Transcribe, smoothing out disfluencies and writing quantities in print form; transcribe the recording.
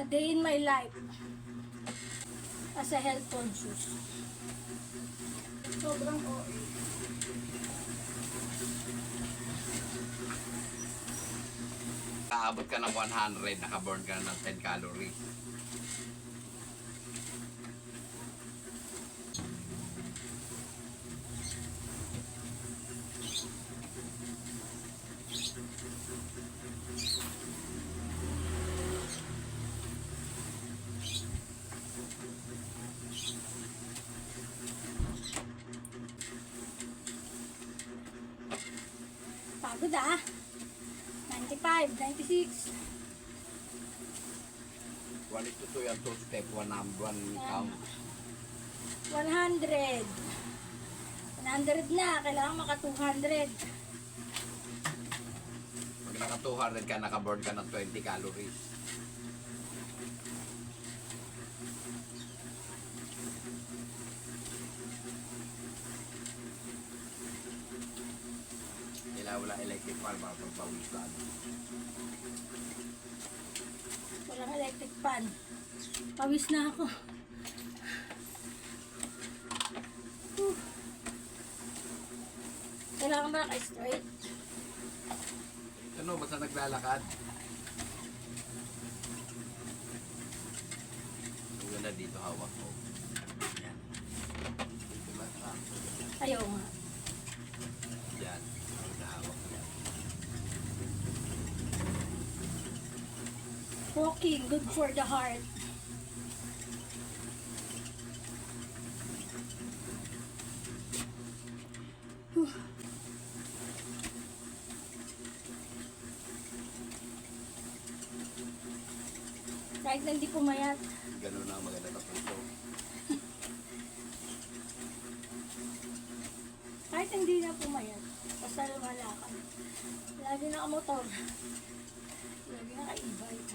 A day in my life as a health conscious. Sobrang OA. Kaabot ka ng 100, nakaburn ka ng 10 calories. Pagod ah. 95, 96. 1 is to 2 yung 2 step, 1 count. 100. 100 na. Kailangan maka 200. Pag naka 200 ka, nakaburn ka ng 20 calories. Kailangan wala electric fan para pagpawis ka. Walang electric fan. Pawis na ako. Whew. Kailangan ba naka-straight? Ano, basta naglalakad. Ang ganda dito, hawak mo. Yan. Dito ba? Ayaw nga. Yan. Ang hawak mo. Walking, good for the heart. Whew. Kahit na hindi pumayat. Ganun na maganda na puso. Kahit hindi na pumayat. Basta lumalakad. Lagi nakamotor. Lagi naka-e-bike.